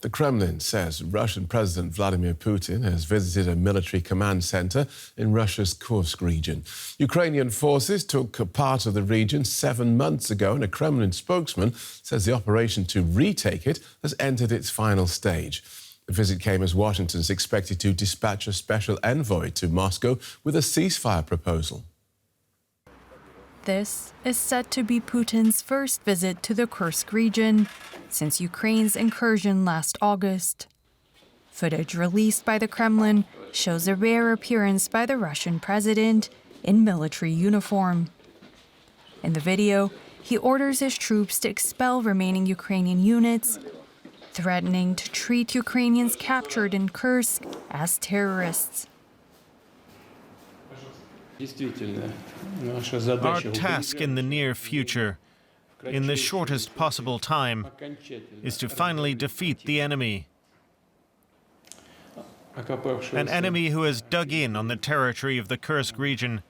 The Kremlin says Russian President Vladimir Putin has visited a military command center in Russia's Kursk region. Ukrainian forces took part of the region 7 months ago, and a Kremlin spokesman says the operation to retake it has entered its final stage. The visit came as Washington is expected to dispatch a special envoy to Moscow with a ceasefire proposal. This is said to be Putin's first visit to the Kursk region since Ukraine's incursion last August. Footage released by the Kremlin shows a rare appearance by the Russian president in military uniform. In the video, he orders his troops to expel remaining Ukrainian units, threatening to treat Ukrainians captured in Kursk as terrorists. Our task in the near future, in the shortest possible time, is to finally defeat the enemy. An enemy who has dug in on the territory of the Kursk region.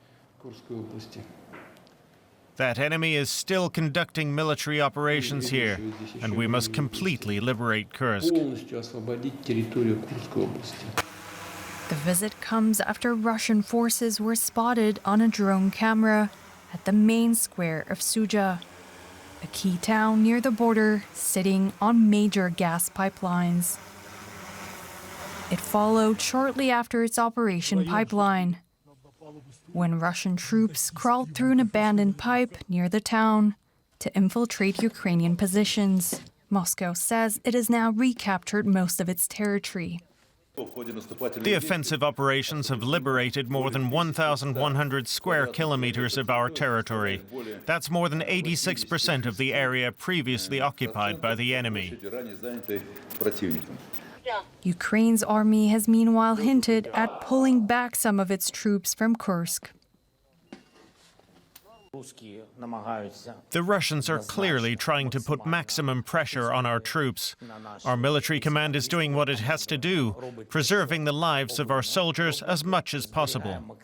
That enemy is still conducting military operations here, and we must completely liberate Kursk. The visit comes after Russian forces were spotted on a drone camera at the main square of Suja, a key town near the border sitting on major gas pipelines. It followed shortly after its Operation Pipeline, when Russian troops crawled through an abandoned pipe near the town to infiltrate Ukrainian positions. Moscow says it has now recaptured most of its territory. The offensive operations have liberated more than 1,100 square kilometers of our territory. That's more than 86% of the area previously occupied by the enemy. Ukraine's army has meanwhile hinted at pulling back some of its troops from Kursk. The Russians are clearly trying to put maximum pressure on our troops. Our military command is doing what it has to do, preserving the lives of our soldiers as much as possible.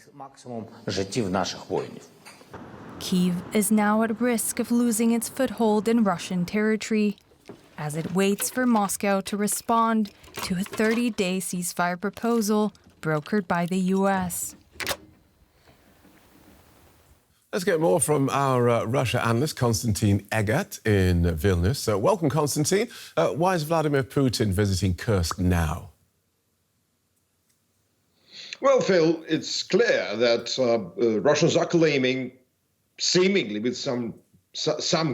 Kyiv is now at risk of losing its foothold in Russian territory as it waits for Moscow to respond to a 30-day ceasefire proposal brokered by the U.S. Let's get more from our Russia analyst, Konstantin Eggert, in Vilnius. So, welcome, Konstantin. Why is Vladimir Putin visiting Kursk now? Well, Phil, it's clear that Russians are claiming, seemingly with some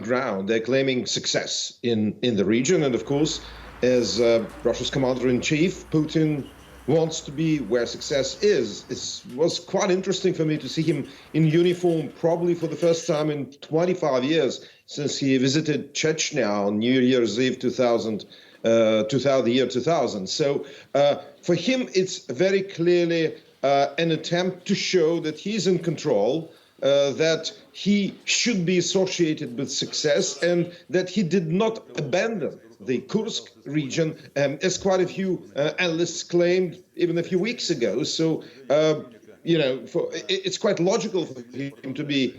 ground, they're claiming success in the region. And of course, as Russia's commander-in-chief, Putin wants to be where success is. It was quite interesting for me to see him in uniform, probably for the first time in 25 years since he visited Chechnya on New Year's Eve 2000. So for him, it's very clearly an attempt to show that he's in control, that he should be associated with success, and that he did not abandon the Kursk region, as quite a few analysts claimed even a few weeks ago. So, it's quite logical for him to be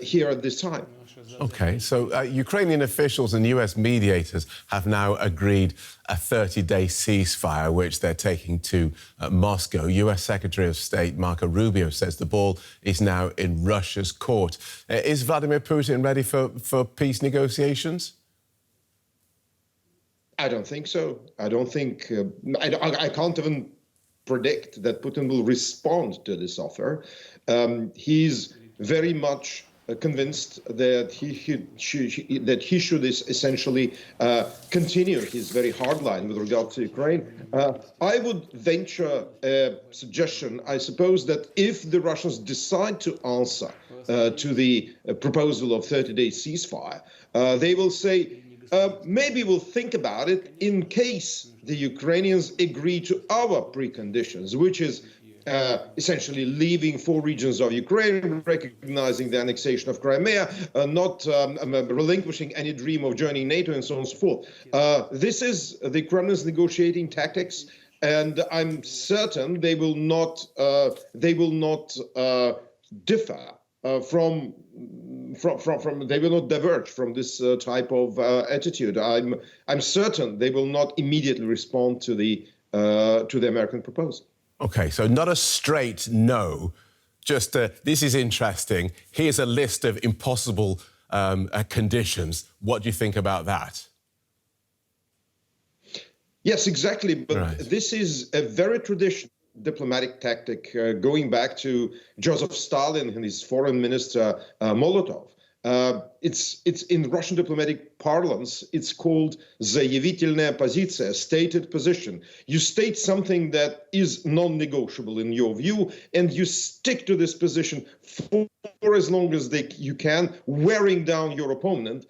here at this time. OK, so Ukrainian officials and US mediators have now agreed a 30-day ceasefire, which they're taking to Moscow. US Secretary of State Marco Rubio says the ball is now in Russia's court. Is Vladimir Putin ready for peace negotiations? I don't think so. I don't think I can't even predict that Putin will respond to this offer. He's very much convinced that he should essentially continue his very hard line with regard to Ukraine. I would venture a suggestion, I suppose, that if the Russians decide to answer to the proposal of 30-day ceasefire, they will say, maybe we'll think about it in case the Ukrainians agree to our preconditions, which is essentially leaving 4 regions of Ukraine, recognizing the annexation of Crimea, not relinquishing any dream of joining NATO, and so on and so forth. This is the Kremlin's negotiating tactics, and I'm certain they will not differ from they will not diverge from this type of attitude. I'm certain they will not immediately respond to the American proposal. Okay, so not a straight no, just this is interesting. Here's a list of impossible conditions. What do you think about that? Yes, exactly. But right. This is a very traditional diplomatic tactic going back to Joseph Stalin and his foreign minister Molotov. It's in Russian diplomatic parlance, it's called заявительная позиция, stated position. You state something that is non-negotiable in your view, and you stick to this position for as long as you can, wearing down your opponent,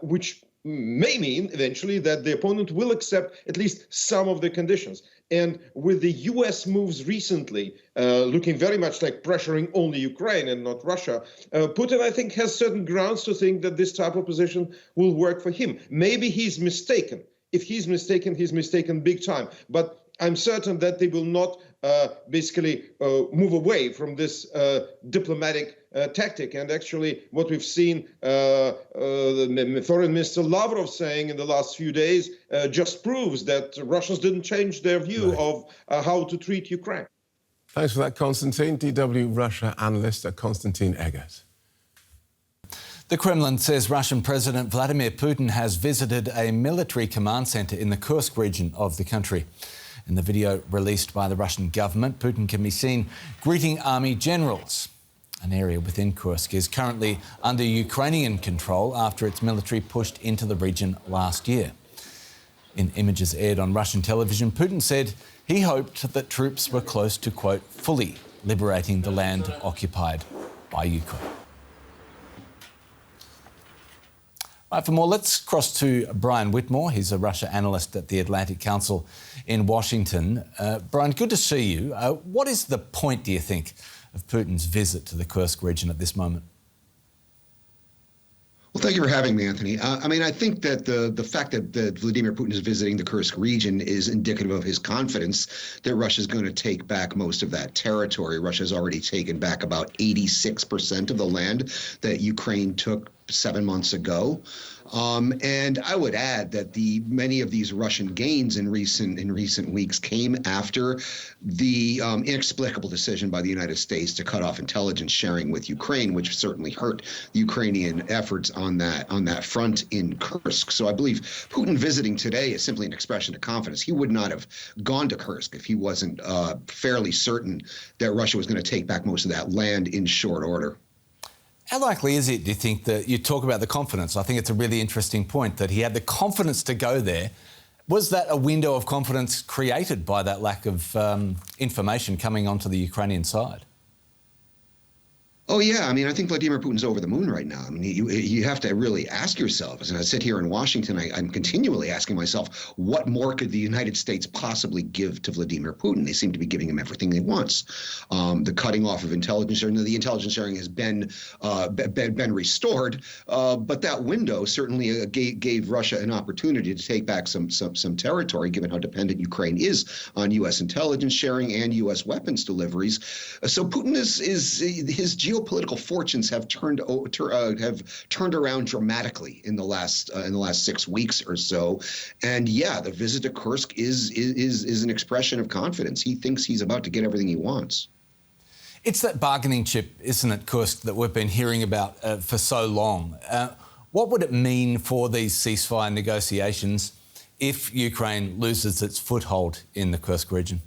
which may mean eventually that the opponent will accept at least some of the conditions. And with the U.S. moves recently, looking very much like pressuring only Ukraine and not Russia, Putin, I think, has certain grounds to think that this type of position will work for him. Maybe he's mistaken. If he's mistaken big time. But I'm certain that they will not basically move away from this diplomatic tactic. And actually, what we've seen the Foreign Minister Lavrov saying in the last few days just proves that Russians didn't change their view of how to treat Ukraine. Thanks for that, Konstantin. DW Russia analyst Konstantin Eggert. The Kremlin says Russian President Vladimir Putin has visited a military command centre in the Kursk region of the country. In the video released by the Russian government, Putin can be seen greeting army generals. An area within Kursk is currently under Ukrainian control after its military pushed into the region last year. In images aired on Russian television, Putin said he hoped that troops were close to, quote, fully liberating the land occupied by Ukraine. Right, for more, let's cross to Brian Whitmore. He's a Russia analyst at the Atlantic Council in Washington. Brian, good to see you. What is the point, do you think, of Putin's visit to the Kursk region at this moment? Well, thank you for having me, Anthony. I think that the fact that Vladimir Putin is visiting the Kursk region is indicative of his confidence that Russia is going to take back most of that territory. Russia has already taken back about 86% of the land that Ukraine took 7 months ago. And I would add that many of these Russian gains in recent weeks came after the inexplicable decision by the United States to cut off intelligence sharing with Ukraine, which certainly hurt the Ukrainian efforts on that front in Kursk. So I believe Putin visiting today is simply an expression of confidence. He would not have gone to Kursk if he wasn't fairly certain that Russia was going to take back most of that land in short order. How likely is it, do you think, that you talk about the confidence? I think it's a really interesting point that he had the confidence to go there. Was that a window of confidence created by that lack of information coming onto the Ukrainian side? Oh, yeah. I think Vladimir Putin's over the moon right now. You have to really ask yourself, as I sit here in Washington, I'm continually asking myself, what more could the United States possibly give to Vladimir Putin? They seem to be giving him everything he wants. The cutting off of intelligence sharing, the intelligence sharing has been restored, but that window certainly gave Russia an opportunity to take back some territory, given how dependent Ukraine is on U.S. intelligence sharing and U.S. weapons deliveries. So Putin his geopolitical fortunes have turned around dramatically in the last 6 weeks or so, and yeah, the visit to Kursk is an expression of confidence. He thinks he's about to get everything he wants. It's that bargaining chip, isn't it, Kursk, that we've been hearing about for so long. What would it mean for these ceasefire negotiations if Ukraine loses its foothold in the Kursk region?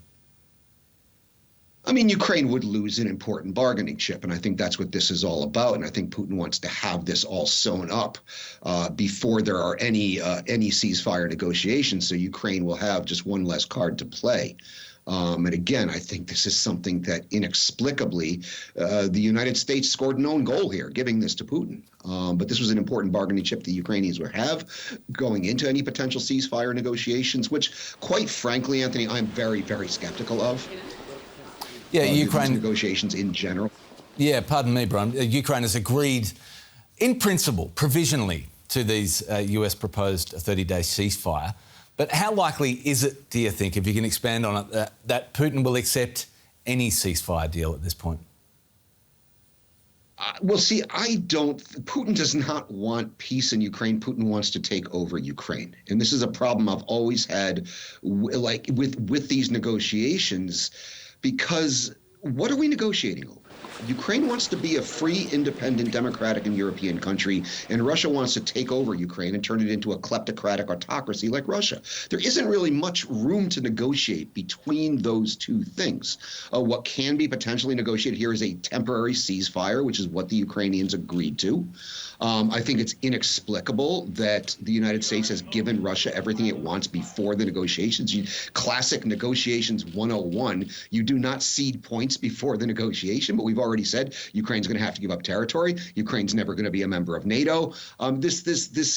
Ukraine would lose an important bargaining chip, and I think that's what this is all about. And I think Putin wants to have this all sewn up before there are any ceasefire negotiations, so Ukraine will have just one less card to play. And again, I think this is something that inexplicably the United States scored an own goal here, giving this to Putin. But this was an important bargaining chip the Ukrainians would have going into any potential ceasefire negotiations, which, quite frankly, Anthony, I'm very, very skeptical of. Yeah, Ukraine negotiations in general. Yeah, pardon me, Brian. Ukraine has agreed, in principle, provisionally, to these US proposed 30-day ceasefire. But how likely is it, do you think, if you can expand on it, that Putin will accept any ceasefire deal at this point? Well, see, Putin does not want peace in Ukraine. Putin wants to take over Ukraine. And this is a problem I've always had with these negotiations, because what are we negotiating over? Ukraine wants to be a free, independent, democratic, and European country, and Russia wants to take over Ukraine and turn it into a kleptocratic autocracy like Russia. There isn't really much room to negotiate between those two things. What can be potentially negotiated here is a temporary ceasefire, which is what the Ukrainians agreed to. I think it's inexplicable that the United States has given Russia everything it wants before the negotiations. Classic negotiations 101, you do not cede points before the negotiation, but we've already said Ukraine's going to have to give up territory. Ukraine's never going to be a member of NATO. This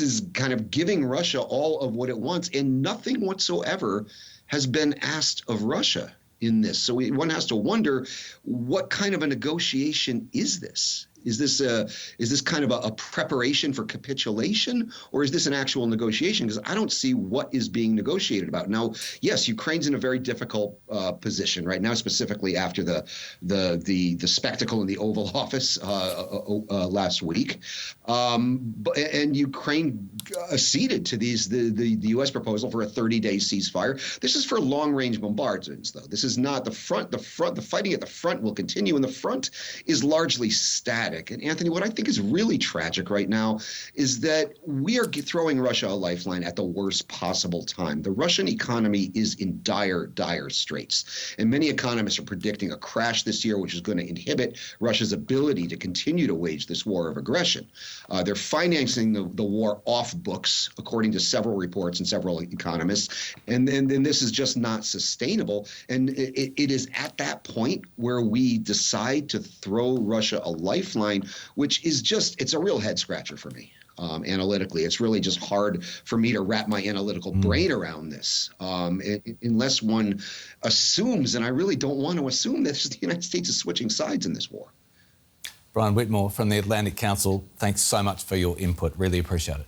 is kind of giving Russia all of what it wants, and nothing whatsoever has been asked of Russia in this. So one has to wonder, what kind of a negotiation is this? Is this kind of a preparation for capitulation, or is this an actual negotiation? Because I don't see what is being negotiated about. Now, yes, Ukraine's in a very difficult position right now, specifically after the spectacle in the Oval Office last week, and Ukraine acceded to the U.S. proposal for a 30-day ceasefire. This is for long-range bombardments, though. This is not the front. The fighting at the front will continue, and the front is largely static. And Anthony, what I think is really tragic right now is that we are throwing Russia a lifeline at the worst possible time. The Russian economy is in dire, dire straits. And many economists are predicting a crash this year, which is going to inhibit Russia's ability to continue to wage this war of aggression. They're financing the war off books, according to several reports and several economists. And this is just not sustainable. And it is at that point where we decide to throw Russia a lifeline, which is it's a real head scratcher for me. Analytically, it's really just hard for me to wrap my analytical brain around this, unless one assumes, and I really don't want to assume, that the United States is switching sides in this war. Brian Whitmore from the Atlantic Council, thanks so much for your input. Really appreciate it.